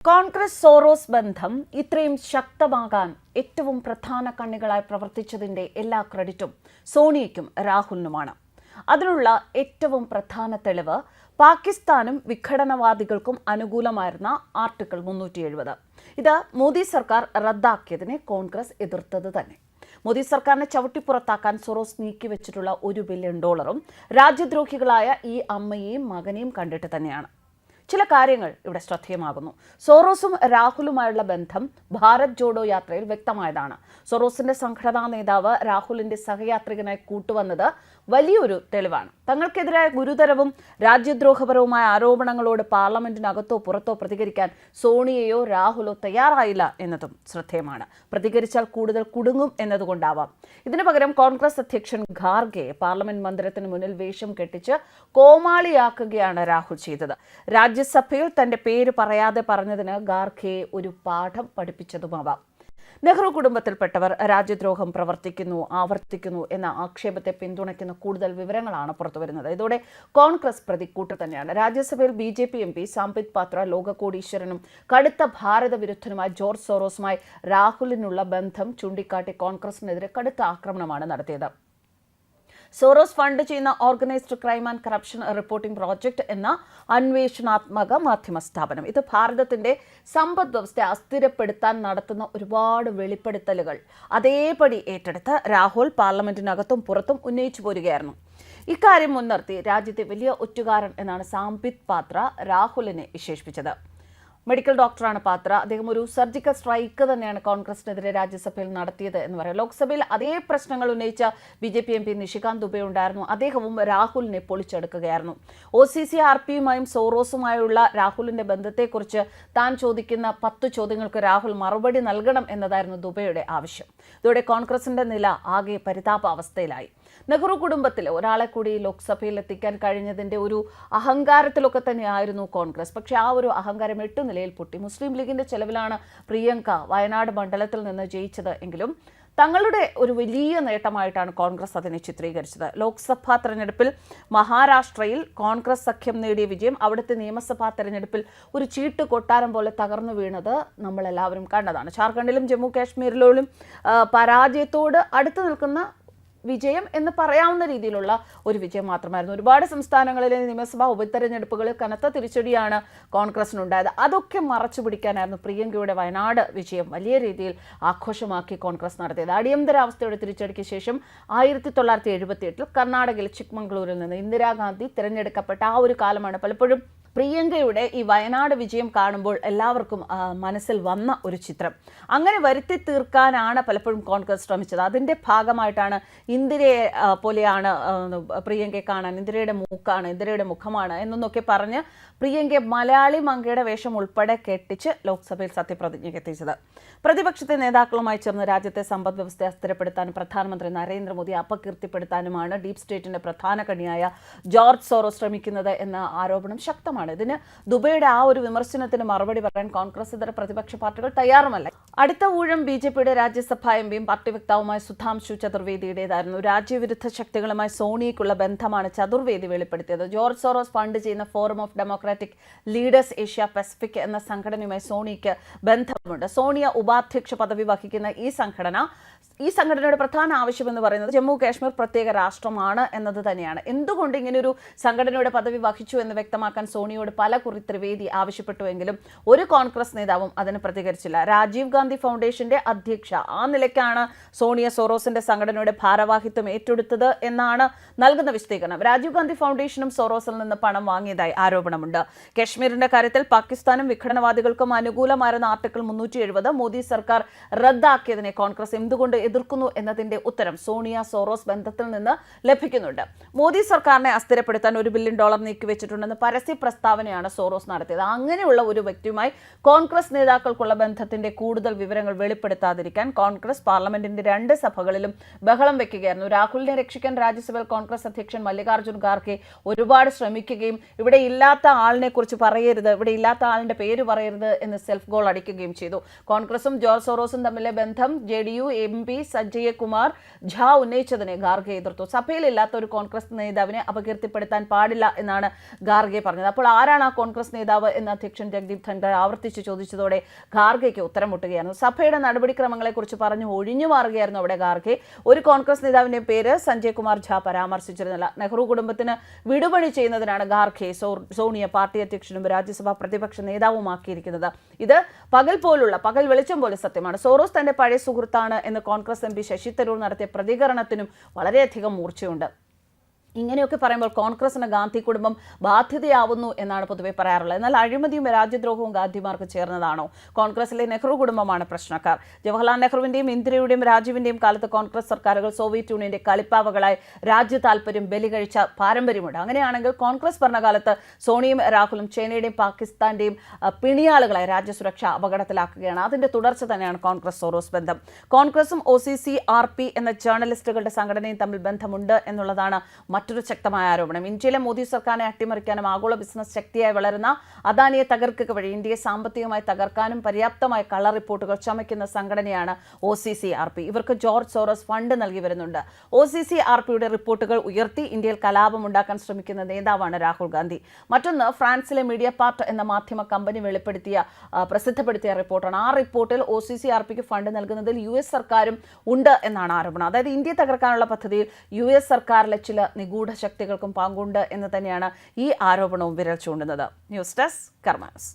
Congress sorrows ബന്ധം ഇത്രയും ശക്തമാകാൻ ഏറ്റവും പ്രധാന കണ്ണികളായി പ്രവർത്തിച്ചതിന്റെ എല്ലാ ക്രെഡിറ്റും സോണിയയ്ക്കും രാഹുലിനുമാണ്. അതിനുള്ള ഏറ്റവും പ്രധാന തെളിവ് പാകിസ്ഥാനും വിഘടനവാദികൾക്കും അനുകൂലമായിരുന്ന ആർട്ടിക്കിൾ 370. ഇത് മോദി സർക്കാർ റദ്ദാക്കിയതിനെ കോൺഗ്രസ് എതിർത്തത് തന്നെ. മോദി സർക്കാരിനെ ചവിട്ടിപ്പുറത്താക്കാൻ സോറോസ് നീക്കിവെച്ചിട്ടുള്ള $1 ബില്യൺ രാജ്യദ്രോഹികളായ ഈ അമ്മയെയും മകനെയും കണ്ടിട്ട് തന്നെയാണ്. ചില കാര്യങ്ങൾ ഇവിടെ ശ്രദ്ധേയമാകുന്നു. സോറോസും രാഹുലുമായുള്ള ബന്ധം ഭാരത് ജോഡോ യാത്രയിൽ വ്യക്തമായതാണ്. സോറോസിന്റെ സംഘടനാ നേതാവ് രാഹുലിന്റെ സഹയാത്രികനായി കൂട്ടുവന്നത് വലിയൊരു തെളിവാണ്. തങ്ങൾക്കെതിരായ ഗുരുതരവും രാജ്യദ്രോഹപരവുമായ ആരോപണങ്ങളോട് പാർലമെന്റിനകത്തോ പുറത്തോ പ്രതികരിക്കാൻ സോണിയയോ രാഹുലോ തയ്യാറായില്ല എന്നതും ശ്രദ്ധേയമാണ്. പ്രതികരിച്ചാൽ കൂടുതൽ കുടുങ്ങും എന്നതുകൊണ്ടാവാം. ഇതിനു പകരം കോൺഗ്രസ് അധ്യക്ഷൻ ഖാർഗെ പാർലമെന്റ് മന്ദിരത്തിന് മുന്നിൽ വേഷം കെട്ടിച്ച് കോമാളിയാക്കുകയാണ് രാഹുൽ ചെയ്തത്. രാജ്യസഭയിൽ തന്റെ പേര് പറയാതെ പറഞ്ഞതിന് ഖാർഗെ ഒരു പാഠം പഠിപ്പിച്ചതുമാവാം. നെഹ്റു കുടുംബത്തിൽപ്പെട്ടവർ രാജ്യദ്രോഹം ആവർത്തിക്കുന്നു എന്ന ആക്ഷേപത്തെ പിന്തുണയ്ക്കുന്ന കൂടുതൽ വിവരങ്ങളാണ് പുറത്തുവരുന്നത്. ഇതോടെ കോൺഗ്രസ് പ്രതിക്കൂട്ട് തന്നെയാണ്. രാജ്യസഭയിൽ BJP MP സാംബിത് പാത്ര ലോക കോടീശ്വരനും കടുത്ത ഭാരത വിരുദ്ധനുമായ ജോർജ് സോറോസുമായി രാഹുലിനുള്ള ബന്ധം ചൂണ്ടിക്കാട്ടി കോൺഗ്രസിനെതിരെ കടുത്ത ആക്രമണമാണ് നടത്തിയത്. സോറോസ് ഫണ്ട് ചെയ്യുന്ന organised crime and corruption reporting project എന്ന അന്വേഷണാത്മക മാധ്യമ സ്ഥാപനം ഇത് ഭാരതത്തിന്റെ സമ്പദ് വ്യവസ്ഥയെ അസ്ഥിരപ്പെടുത്താൻ നടത്തുന്ന ഒരുപാട് വെളിപ്പെടുത്തലുകൾ അതേപടി ഏറ്റെടുത്ത് രാഹുൽ പാർലമെന്റിനകത്തും പുറത്തും ഉന്നയിച്ചു പോരുകയായിരുന്നു. ഇക്കാര്യം മുൻനിർത്തി രാജ്യത്തെ വലിയ ഒറ്റുകാരൻ എന്നാണ് സാംബിത് പാത്ര രാഹുലിനെ വിശേഷിപ്പിച്ചത്. മെഡിക്കൽ ഡോക്ടറാണ് പാത്ര. അദ്ദേഹം ഒരു സർജിക്കൽ സ്ട്രൈക്ക് തന്നെയാണ് കോൺഗ്രസിനെതിരെ രാജ്യസഭയിൽ നടത്തിയത് എന്ന് പറയാം. ലോക്സഭയിൽ അതേ പ്രശ്നങ്ങൾ ഉന്നയിച്ച BJP MP നിഷികാന്ത് ദുബെ ഉണ്ടായിരുന്നു. അദ്ദേഹവും രാഹുലിനെ പൊളിച്ചെടുക്കുകയായിരുന്നു. OCC RPയുമായും സോറോസുമായുള്ള രാഹുലിന്റെ ബന്ധത്തെക്കുറിച്ച് താൻ ചോദിക്കുന്ന 10 ചോദ്യങ്ങൾക്ക് രാഹുൽ മറുപടി നൽകണം എന്നതായിരുന്നു ദുബെയുടെ ആവശ്യം. ഇതോടെ കോൺഗ്രസിന്റെ നില ആകെ പരിതാപാവസ്ഥയിലായി. നെഹ്റു കുടുംബത്തിലെ ഒരാളെ കൂടി ലോക്സഭയിൽ എത്തിക്കാൻ കഴിഞ്ഞതിന്റെ ഒരു അഹങ്കാരത്തിലൊക്കെ തന്നെയായിരുന്നു കോൺഗ്രസ്. പക്ഷെ ആ ഒരു അഹങ്കാരം 8 നിലയിൽ പൊട്ടി. മുസ്ലിം ലീഗിന്റെ ചെലവിലാണ് പ്രിയങ്ക വയനാട് മണ്ഡലത്തിൽ നിന്ന് ജയിച്ചത് എങ്കിലും തങ്ങളുടെ ഒരു വലിയ നേട്ടമായിട്ടാണ് കോൺഗ്രസ് അതിനെ ചിത്രീകരിച്ചത്. ലോക്സഭാ തെരഞ്ഞെടുപ്പിൽ മഹാരാഷ്ട്രയിൽ കോൺഗ്രസ് സഖ്യം നേടിയ വിജയം അവിടുത്തെ നിയമസഭാ തെരഞ്ഞെടുപ്പിൽ ഒരു ചീട്ട് കൊട്ടാരം പോലെ തകർന്നു വീണത് നമ്മളെല്ലാവരും കണ്ടതാണ്. ജാർഖണ്ഡിലും ജമ്മു കാശ്മീരിലും പരാജയത്തോട് അടുത്ത് നിൽക്കുന്ന വിജയം എന്ന് പറയാവുന്ന രീതിയിലുള്ള ഒരു വിജയം മാത്രമായിരുന്നു. ഒരുപാട് സംസ്ഥാനങ്ങളിലെ നിയമസഭാ ഉപതെരഞ്ഞെടുപ്പുകളിൽ കനത്ത തിരിച്ചടിയാണ് കോൺഗ്രസിനുണ്ടായത്. അതൊക്കെ മറച്ചു പിടിക്കാനായിരുന്നു പ്രിയങ്കയുടെ വയനാട് വിജയം വലിയ രീതിയിൽ ആഘോഷമാക്കി കോൺഗ്രസ് നടത്തിയത്. അടിയന്തരാവസ്ഥയുടെ തിരിച്ചടിക്ക് ശേഷം 1978 കർണാടകയിൽ ചിക്മംഗ്ലൂരിൽ നിന്ന് ഇന്ദിരാഗാന്ധി തിരഞ്ഞെടുക്കപ്പെട്ട ആ ഒരു കാലമാണ് പലപ്പോഴും പ്രിയങ്കയുടെ ഈ വയനാട് വിജയം കാണുമ്പോൾ എല്ലാവർക്കും മനസ്സിൽ വന്ന ഒരു ചിത്രം. അങ്ങനെ വരുത്തി തീർക്കാനാണ് പലപ്പോഴും കോൺഗ്രസ് ശ്രമിച്ചത്. അതിൻ്റെ ഭാഗമായിട്ടാണ് ഇന്ദിരയെ പോലെയാണ് പ്രിയങ്കയെ കാണാൻ, ഇന്ദിരയുടെ മൂക്കാണ്, ഇന്ദിരയുടെ മുഖമാണ് എന്നൊക്കെ പറഞ്ഞ് പ്രിയങ്കയെ മലയാളി മങ്കയുടെ വേഷം ഉൾപ്പെടെ കെട്ടിച്ച് ലോക്സഭയിൽ സത്യപ്രതിജ്ഞയ്ക്ക് എത്തിച്ചത്. പ്രതിപക്ഷത്തെ നേതാക്കളുമായി ചേർന്ന് രാജ്യത്തെ സമ്പദ് വ്യവസ്ഥയെ അസ്ഥിരപ്പെടുത്താനും പ്രധാനമന്ത്രി നരേന്ദ്രമോദി അപകീർത്തിപ്പെടുത്താനുമാണ് ഡീപ് സ്റ്റേറ്റിന്റെ പ്രധാന കണ്ണിയായ ജോർജ് സോറോസ് ശ്രമിക്കുന്നത് എന്ന ആരോപണം ശക്തമാണ്. ഇതിന് ദുബൈയുടെ ആ ഒരു വിമർശനത്തിന് മറുപടി പറയാൻ കോൺഗ്രസ് ഇതര പ്രതിപക്ഷ പാർട്ടികൾ തയ്യാറുമല്ല. അടുത്ത ഊഴം BJPയുടെ രാജ്യസഭാ MPയും പാർട്ടി വക്താവുമായ സുധാംശു ചതുർവേദിയുടേതായിരുന്നു. രാജ്യവിരുദ്ധ ശക്തികളുമായി സോണിയയ്ക്കുള്ള ബന്ധമാണ് ചതുർവേദി വെളിപ്പെടുത്തിയത്. ജോർജ് സോറോസ് ഫണ്ട് ചെയ്യുന്ന forum of democratic leaders Asia Pacific എന്ന സംഘടനയുമായി സോണിയയ്ക്ക് ബന്ധമുണ്ട്. സോണിയ ഉപാധ്യക്ഷ പദവി വഹിക്കുന്ന ഈ സംഘടനയുടെ പ്രധാന ആവശ്യം എന്ന് പറയുന്നത് ജമ്മു കാശ്മീർ പ്രത്യേക രാഷ്ട്രമാണ് എന്നത് തന്നെയാണ്. എന്തുകൊണ്ട് ഇങ്ങനെയൊരു സംഘടനയുടെ പദവി വഹിച്ചു എന്ന് വ്യക്തമാക്കാൻ സോണിയോട് പലകുറി ത്രിവേദി ആവശ്യപ്പെട്ടുവെങ്കിലും ഒരു കോൺഗ്രസ് നേതാവും അതിന് പ്രതികരിച്ചില്ല. രാജീവ് ഗാന്ധി ഫൗണ്ടേഷന്റെ അധ്യക്ഷ ആ നിലയ്ക്കാണ് സോണിയ സോറോസിന്റെ സംഘടനയുടെ ഭാരവാഹിത്വം ഏറ്റെടുത്തത് എന്നാണ് നൽകുന്ന വിശദീകരണം. രാജീവ് ഗാന്ധി ഫൗണ്ടേഷനും സോറോസിൽ നിന്ന് പണം വാങ്ങിയതായി ആരോപണമുണ്ട്. കശ്മീരിന്റെ കാര്യത്തിൽ പാകിസ്ഥാനും വിഘടനവാദികൾക്കും അനുകൂലമായിരുന്ന ആർട്ടിക്കിൾ 370 മോദി സർക്കാർ റദ്ദാക്കിയതിനെ കോൺഗ്രസ് എന്തുകൊണ്ട് എതിർക്കുന്നു എന്നതിന്റെ ഉത്തരം സോണിയ സോറോസ് ബന്ധത്തിൽ നിന്ന് ലഭിക്കുന്നുണ്ട്. മോദി സർക്കാരിനെ അസ്ഥിരപ്പെടുത്താൻ $1 ബില്യൺ നീക്കിവെച്ചിട്ടുണ്ടെന്ന് പരസ്യ പ്രസ്താവനയാണ് സോറോസ് നടത്തിയത്. അങ്ങനെയുള്ള ഒരു വ്യക്തിയുമായി കോൺഗ്രസ് നേതാക്കൾക്കുള്ള ബന്ധത്തിന്റെ കൂടുതൽ വിവരങ്ങൾ വെളിപ്പെടുത്താതിരിക്കാൻ കോൺഗ്രസ് പാർലമെന്റിന്റെ 2 സഭകളിലും ബഹളം വെക്കുകയായിരുന്നു. രാഹുലിനെ രക്ഷിക്കാൻ രാജ്യസഭയിൽ കോൺഗ്രസ് അധ്യക്ഷൻ മല്ലികാർജ്ജുൻ ഖാർഗെ ഒരുപാട് ശ്രമിക്കുകയും ഇവിടെ ഇല്ലാത്ത ആളിനെ കുറിച്ച് പറയരുത്, ഇവിടെ ഇല്ലാത്ത ആളിന്റെ പേര് പറയരുത് എന്ന് സെൽഫ് ഗോൾ അടിക്കുകയും ചെയ്തു. കോൺഗ്രസും ജോർജ് സോറോസും തമ്മിലെ ബന്ധം JDU MP സഞ്ജയ് കുമാർ ഝാ ഉന്നയിച്ചതിനെ ഖാർഗെ എതിർത്തു. സഭയിലില്ലാത്ത ഒരു കോൺഗ്രസ് നേതാവിനെ അപകീർത്തിപ്പെടുത്താൻ പാടില്ല എന്നാണ് ഖാർഗെ പറഞ്ഞത്. അപ്പോൾ ആരാണ് ആ കോൺഗ്രസ് നേതാവ് എന്ന് അധ്യക്ഷൻ ജഗ്ദീപ് ധൻഖർ ആവർത്തിച്ച് ചോദിച്ചതോടെ ഖാർഗെയ്ക്ക് ഉത്തരം മുട്ടുകയായിരുന്നു. സഭയുടെ നടപടിക്രമങ്ങളെക്കുറിച്ച് പറഞ്ഞു ഒഴിഞ്ഞു മാറുകയായിരുന്നു അവിടെ ഖാർഗെ. ഒരു കോൺഗ്രസ് നേതാവിന്റെ പേര് സഞ്ജയ് കുമാർ ഝാ പരാമർശിച്ചിരുന്നില്ല. നെഹ്റു കുടുംബത്തിന് വിടുപണി ചെയ്യുന്നതിനാണ് ഖാർഗെ സോണിയെ പാർട്ടി അധ്യക്ഷനും രാജ്യസഭാ പ്രതിപക്ഷ നേതാവുമാക്കിയിരിക്കുന്നത്. ഇത് പകൽ വെളിച്ചം പോലെ സത്യമാണ്. സോറോസ് തന്റെ പഴയ സുഹൃത്താണ് എന്ന് കോൺഗ്രസ് എം പി ശശി തരൂർ നടത്തിയ പ്രതികരണത്തിനും വളരെയധികം മൂർച്ചയുണ്ട്. ഇങ്ങനെയൊക്കെ പറയുമ്പോൾ കോൺഗ്രസിന് ഗാന്ധി കുടുംബം ബാധ്യതയാവുന്നു എന്നാണ് പൊതുവെ പറയാറുള്ളത്. എന്നാൽ അഴിമതിയും രാജ്യദ്രോഹവും ഗാന്ധിമാർക്ക് ചേർന്നതാണോ? കോൺഗ്രസിലെ നെഹ്റു കുടുംബമാണ് പ്രശ്നക്കാർ. ജവഹർലാൽ നെഹ്റുവിന്റെയും ഇന്ദിരയുടെയും രാജീവിന്റെയും കാലത്ത് കോൺഗ്രസ് സർക്കാരുകൾ സോവിയറ്റ് യൂണിയന്റെ കളിപ്പാവകളായി രാജ്യ താൽപര്യം ബലികഴിച്ച പാരമ്പര്യമുണ്ട്. അങ്ങനെയാണെങ്കിൽ കോൺഗ്രസ് ഭരണകാലത്ത് സോണിയും രാഹുലും ചൈനയുടെയും പാകിസ്ഥാന്റെയും പിണിയാളുകളായി രാജ്യസുരക്ഷ അപകടത്തിലാക്കുകയാണ്. അതിന്റെ തുടർച്ച തന്നെയാണ് കോൺഗ്രസ് സോറോസ് ബന്ധം. കോൺഗ്രസും OCCRP എന്ന ജേർണലിസ്റ്റുകളുടെ സംഘടനയും തമ്മിൽ ബന്ധമുണ്ട് എന്നുള്ളതാണ് മറ്റൊരു ശക്തമായ ആരോപണം. ഇന്ത്യയിലെ മോദി സർക്കാരിനെ അട്ടിമറിക്കാനും ആഗോള ബിസിനസ് ശക്തിയായി വളരുന്ന അദാനിയെ തകർക്കുക വഴി ഇന്ത്യയെ സാമ്പത്തികമായി തകർക്കാനും പര്യാപ്തമായ കള്ള റിപ്പോർട്ടുകൾ ചമയ്ക്കുന്ന സംഘടനയാണ് OCCRP. ഇവർക്ക് ജോർജ് സോറോസ് ഫണ്ട് നൽകി വരുന്നുണ്ട്. OCCRPയുടെ റിപ്പോർട്ടുകൾ ഉയർത്തി ഇന്ത്യയിൽ കലാപമുണ്ടാക്കാൻ ശ്രമിക്കുന്ന നേതാവാണ് രാഹുൽ ഗാന്ധി. മറ്റൊന്ന് ഫ്രാൻസിലെ മീഡിയ പാർട്ട് എന്ന മാധ്യമ കമ്പനി പ്രസിദ്ധപ്പെടുത്തിയ റിപ്പോർട്ടാണ്. ആ റിപ്പോർട്ടിൽ OCCRPക്ക് ഫണ്ട് നൽകുന്നതിൽ US സർക്കാരും ഉണ്ട് എന്നാണ് ആരോപണം. അതായത് ഇന്ത്യയെ തകർക്കാനുള്ള പദ്ധതിയിൽ US സർക്കാരിലെ ചില നിഗൂഢ ശക്തികൾക്കും പങ്കുണ്ട് എന്ന് തന്നെയാണ് ഈ ആരോപണവും വിരൽ ചൂണ്ടുന്നത്. News desk കർമാനസ്.